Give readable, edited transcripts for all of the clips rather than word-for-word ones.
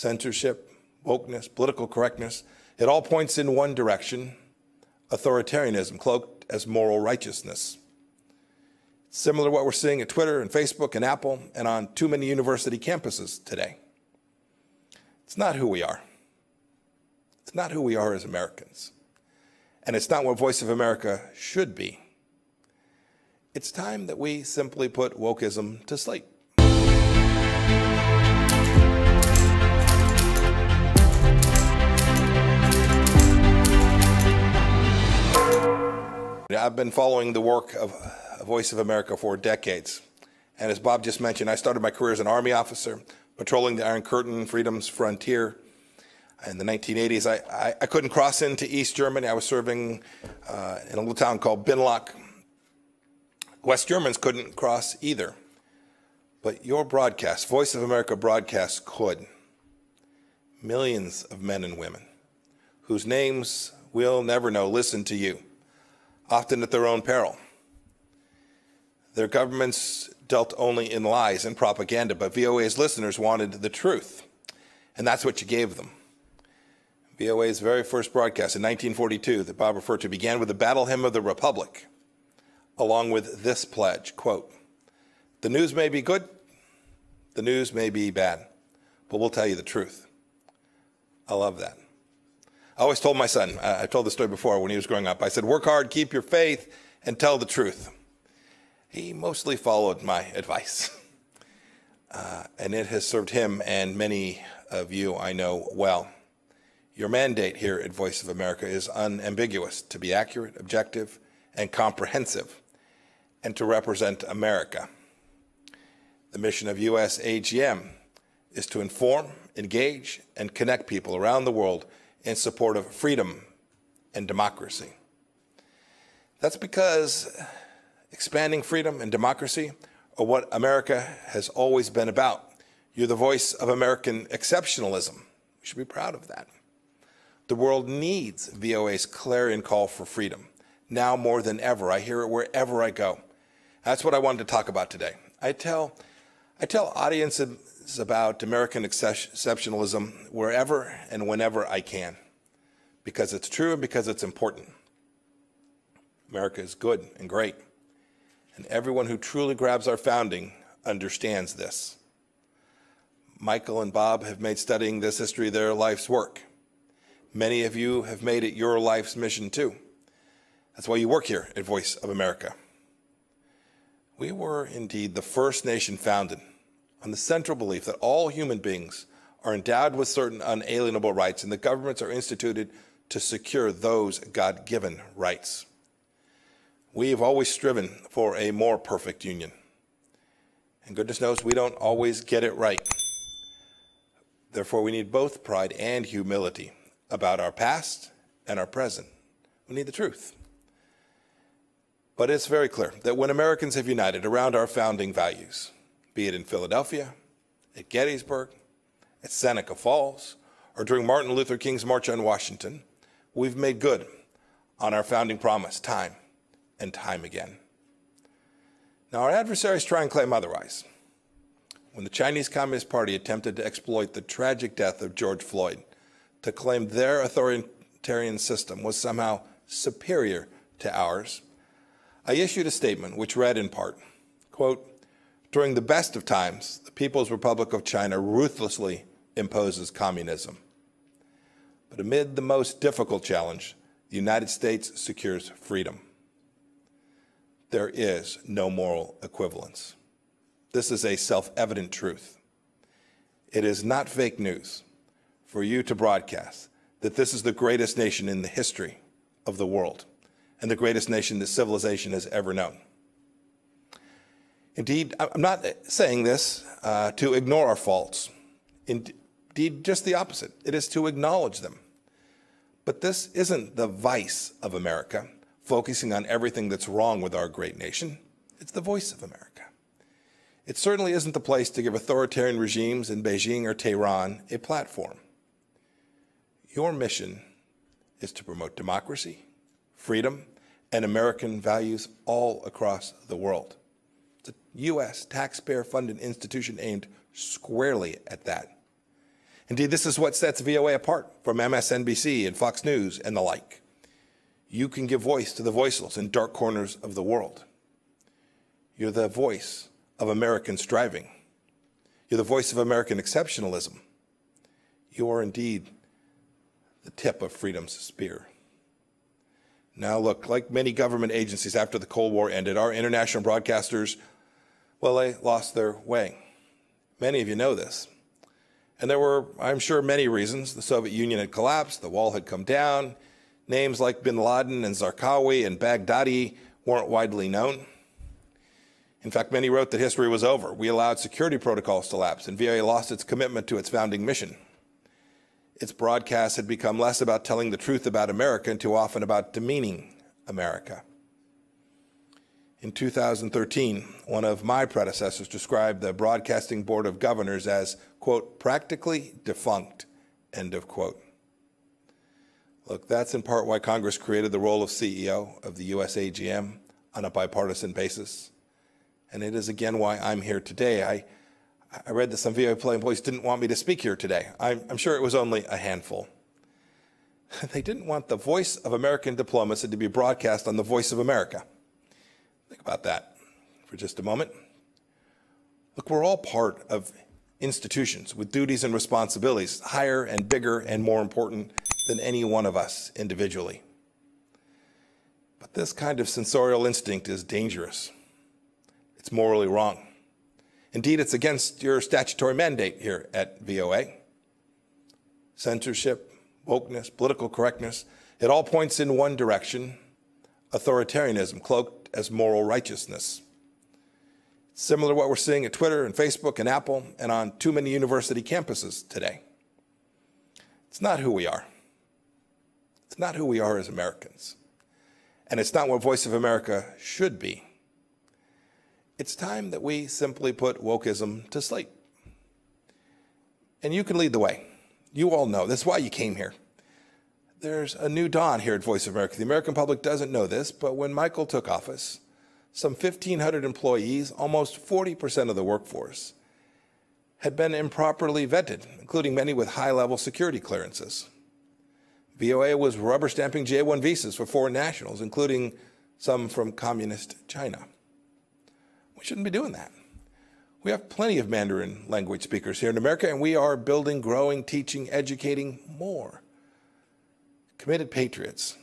censorship, wokeness, political correctness, it all points in one direction: authoritarianism cloaked as moral righteousness. Similar to what we're seeing at Twitter and Facebook and Apple and on too many university campuses today. It's not who we are. It's not who we are as Americans. And it's not what Voice of America should be. It's time that we simply put wokeism to sleep. I've been following the work of Voice of America for decades. And as Bob just mentioned, I started my career as an Army officer, patrolling the Iron Curtain, freedom's frontier. In the 1980s, I couldn't cross into East Germany. I was serving in a little town called Binlock. West Germans couldn't cross either. But your broadcast, Voice of America broadcast, could. Millions of men and women whose names we'll never know listen to you, often at their own peril. Their governments dealt only in lies and propaganda, but VOA's listeners wanted the truth, and that's what you gave them. VOA's very first broadcast in 1942 that Bob referred to began with the Battle Hymn of the Republic, along with this pledge, quote, "The news may be good, the news may be bad, but we'll tell you the truth." I love that. I always told my son, I told the story before when he was growing up, I said, work hard, keep your faith, and tell the truth. He mostly followed my advice, and it has served him and many of you I know well. Your mandate here at Voice of America is unambiguous: to be accurate, objective, and comprehensive, and to represent America. The mission of USAGM is to inform, engage, and connect people around the world in support of freedom and democracy. That's because expanding freedom and democracy are what America has always been about. You're the voice of American exceptionalism. We should be proud of that. The world needs VOA's clarion call for freedom. Now more than ever, I hear it wherever I go. That's what I wanted to talk about today. I tell audiences about American exceptionalism wherever and whenever I can, because it's true and because it's important. America is good and great, and everyone who truly grabs our founding understands this. Michael and Bob have made studying this history their life's work. Many of you have made it your life's mission too. That's why you work here at Voice of America. We were indeed the first nation founded on the central belief that all human beings are endowed with certain unalienable rights, and the governments are instituted to secure those God-given rights. We have always striven for a more perfect union. And goodness knows we don't always get it right. Therefore, we need both pride and humility about our past and our present. We need the truth. But it's very clear that when Americans have united around our founding values, be it in Philadelphia, at Gettysburg, at Seneca Falls, or during Martin Luther King's March on Washington, we've made good on our founding promise time and time again. Now, our adversaries try and claim otherwise. When the Chinese Communist Party attempted to exploit the tragic death of George Floyd to claim their authoritarian system was somehow superior to ours, I issued a statement which read in part, quote, "During the best of times, the People's Republic of China ruthlessly imposes communism. But amid the most difficult challenge, the United States secures freedom. There is no moral equivalence. This is a self-evident truth. It is not fake news for you to broadcast that this is the greatest nation in the history of the world and the greatest nation that civilization has ever known. Indeed, I'm not saying this to ignore our faults. Indeed, just the opposite. It is to acknowledge them. But this isn't the vice of America, focusing on everything that's wrong with our great nation. It's the voice of America. It certainly isn't the place to give authoritarian regimes in Beijing or Tehran a platform. Your mission is to promote democracy, freedom, and American values all across the world. It's a U.S. taxpayer-funded institution aimed squarely at that. Indeed, this is what sets VOA apart from MSNBC and Fox News and the like. You can give voice to the voiceless in dark corners of the world. You're the voice of American striving. You're the voice of American exceptionalism. You are indeed the tip of freedom's spear. Now look, like many government agencies after the Cold War ended, our international broadcasters, well, they lost their way. Many of you know this. And there were, I'm sure, many reasons. The Soviet Union had collapsed, the wall had come down, names like bin Laden and Zarqawi and Baghdadi weren't widely known. In fact, many wrote that history was over. We allowed security protocols to lapse, and VOA lost its commitment to its founding mission. Its broadcasts had become less about telling the truth about America and too often about demeaning America. In 2013, one of my predecessors described the Broadcasting Board of Governors as, quote, practically defunct, end of quote. Look, that's in part why Congress created the role of CEO of the USAGM on a bipartisan basis. And it is again why I'm here today. I read that some VOA employees didn't want me to speak here today. I'm sure it was only a handful. They didn't want the voice of American diplomacy to be broadcast on the Voice of America. Think about that for just a moment. Look, we're all part of institutions with duties and responsibilities higher and bigger and more important than any one of us individually. But this kind of censorial instinct is dangerous. It's morally wrong. Indeed, it's against your statutory mandate here at VOA. Censorship, wokeness, political correctness, it all points in one direction: authoritarianism cloaked as moral righteousness. It's similar to what we're seeing at Twitter and Facebook and Apple and on too many university campuses today. It's not who we are. It's not who we are as Americans. And it's not what Voice of America should be. It's time that we simply put wokeism to sleep. And you can lead the way. You all know. That's why you came here. There's a new dawn here at Voice of America. The American public doesn't know this, but when Michael took office, some 1,500 employees, almost 40% of the workforce, had been improperly vetted, including many with high-level security clearances. VOA was rubber stamping J-1 visas for foreign nationals, including some from communist China. We shouldn't be doing that. We have plenty of Mandarin language speakers here in America, and we are building, growing, teaching, educating more committed patriots,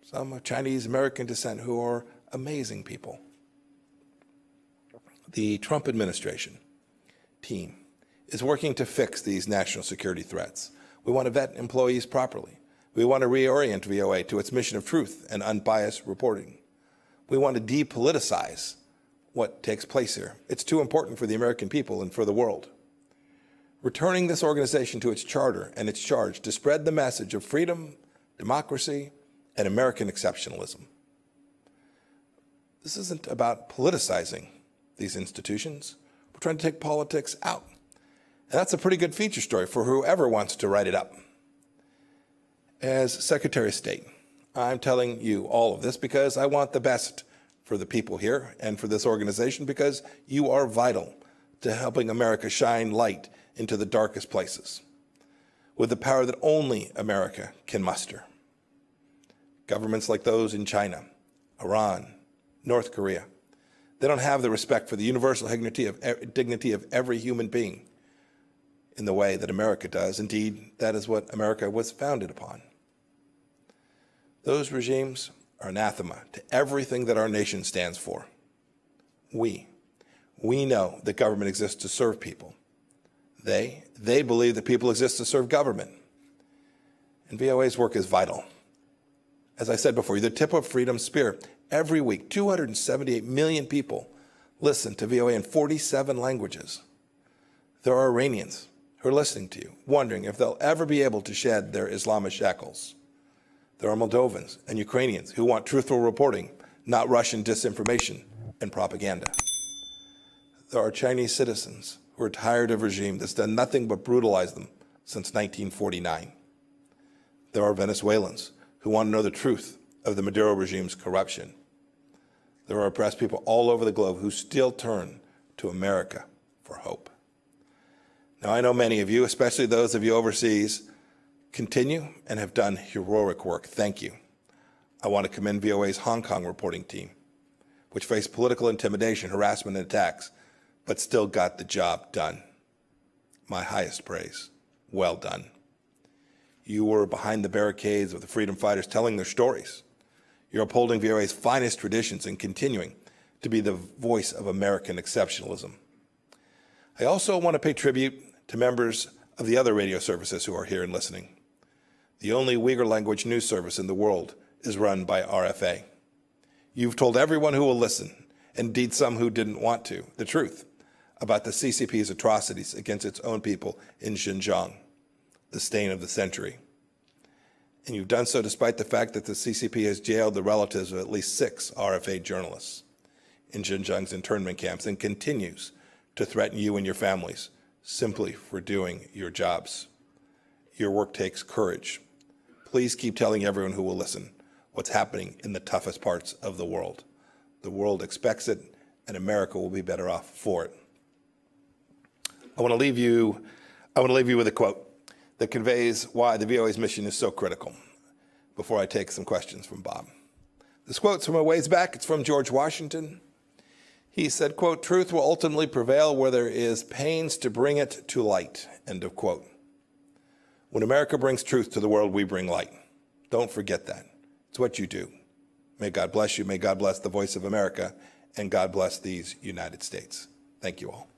some of Chinese American descent who are amazing people. The Trump administration team is working to fix these national security threats. We want to vet employees properly. We want to reorient VOA to its mission of truth and unbiased reporting. We want to depoliticize what takes place here. It's too important for the American people and for the world. Returning this organization to its charter and its charge to spread the message of freedom, democracy, and American exceptionalism. This isn't about politicizing these institutions. We're trying to take politics out. And that's a pretty good feature story for whoever wants to write it up. As Secretary of State, I'm telling you all of this because I want the best for the people here and for this organization, because you are vital to helping America shine light into the darkest places with the power that only America can muster. Governments like those in China, Iran, North Korea, they don't have the respect for the universal dignity of every human being in the way that America does. Indeed, that is what America was founded upon. Those regimes are anathema to everything that our nation stands for. We know that government exists to serve people. They believe that people exist to serve government. And VOA's work is vital. As I said before, you're the tip of freedom's spear. Every week, 278 million people listen to VOA in 47 languages. There are Iranians who are listening to you, wondering if they'll ever be able to shed their Islamic shackles. There are Moldovans and Ukrainians who want truthful reporting, not Russian disinformation and propaganda. There are Chinese citizens who are tired of a regime that's done nothing but brutalize them since 1949. There are Venezuelans who want to know the truth of the Maduro regime's corruption. There are oppressed people all over the globe who still turn to America for hope. Now, I know many of you, especially those of you overseas, continue and have done heroic work. Thank you. I want to commend VOA's Hong Kong reporting team, which faced political intimidation, harassment, and attacks, but still got the job done. My highest praise. Well done. You were behind the barricades of the freedom fighters telling their stories. You're upholding VOA's finest traditions and continuing to be the voice of American exceptionalism. I also want to pay tribute to members of the other radio services who are here and listening. The only Uyghur language news service in the world is run by RFA. You've told everyone who will listen, indeed some who didn't want to, the truth about the CCP's atrocities against its own people in Xinjiang, the stain of the century. And you've done so despite the fact that the CCP has jailed the relatives of at least 6 RFA journalists in Xinjiang's internment camps and continues to threaten you and your families simply for doing your jobs. Your work takes courage. Please keep telling everyone who will listen what's happening in the toughest parts of the world. The world expects it, and America will be better off for it. I want to leave you with a quote that conveys why the VOA's mission is so critical before I take some questions from Bob. This quote's from a ways back. It's from George Washington. He said, quote, "Truth will ultimately prevail where there is pains to bring it to light," end of quote. When America brings truth to the world, we bring light. Don't forget that. It's what you do. May God bless you. May God bless the voice of America, and God bless these United States. Thank you all.